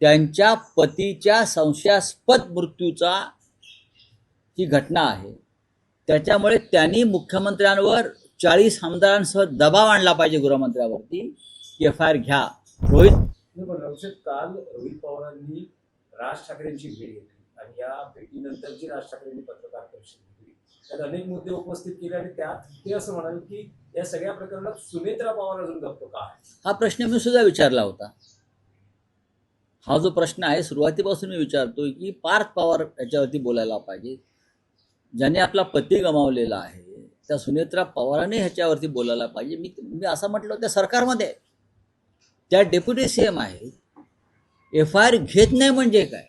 त्यांच्या पतीच्या संशयास्पद मृत्यूचा ही घटना आहे. त्याच्यामुळे त्यांनी मुख्यमंत्र्यांवर 40 आमदारांसह दबाव आणला पाहिजे गृहमंत्र्यावरती की FIR घ्या. काल रोहित पवारांनी राज ठाकरेंची भेट घेतली आणि या भेटीनंतर जी राज ठाकरेंनी पत्रकार परिषद घेतली त्यात अनेक मुद्दे उपस्थित केले आणि त्यात ते असं म्हणाले की या सगळ्या प्रकरणात सुनेत्रा पवार अजून गप्प का आहे. हा प्रश्न मी सुद्धा विचारला होता. हा जो प्रश्न आहे सुरुवातीपासून मी विचारतोय की पार्थ पवार याच्यावरती बोलायला पाहिजे. ज्याने आपला पती गमावलेला आहे त्या सुनेत्रा पवारांनी ह्याच्यावरती बोलायला पाहिजे. मी असं म्हटलं त्या सरकारमध्ये त्या डेप्युटी CM आहेत. FIR घेत नाही म्हणजे काय?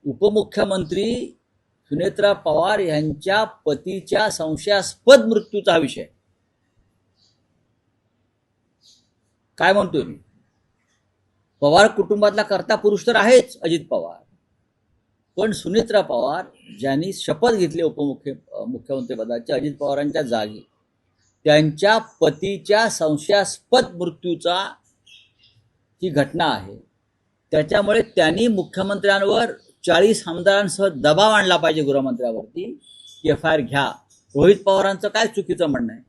उपमुख्यमंत्री सुनेत्रा पवार यांच्या पतीच्या संशयास्पद मृत्यूचा हा विषय काय म्हणतोय मी. पवार कुटुंबातला कर्ता पुरुष तर आहेच अजित पवार, पण सुनेत्रा पवार ज्यांनी शपथ घेतली मुख्यमंत्रीपदाची अजित पवारांच्या जागी त्यांच्या पतीच्या संशयास्पद मृत्यूचा ही घटना आहे. त्याच्यामुळे त्यांनी मुख्यमंत्र्यांवर 40 आमदारांसह दबाव आणला पाहिजे गृहमंत्र्यावरती की FIR घ्या. रोहित पवारांचं काय चुकीचं म्हणणं आहे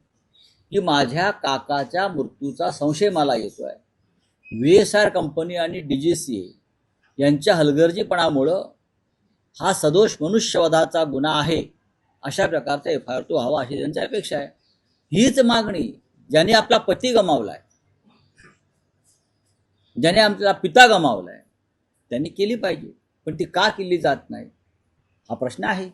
की माझ्या काकाच्या मृत्यूचा संशय मला येतोय. VSR कंपनी आणि DGCA यांच्या हलगर्जीपणामुळं हा सदोष मनुष्यवधाचा गुन्हा आहे अशा प्रकारचा FIR तो हवा अशी त्यांची अपेक्षा आहे. हीच मागणी ज्याने आपला पती गमावलाय, ज्याने आपला पिता गमावलाय त्यांनी केली पाहिजे, पण ती का केली जात नाही हा प्रश्न आहे.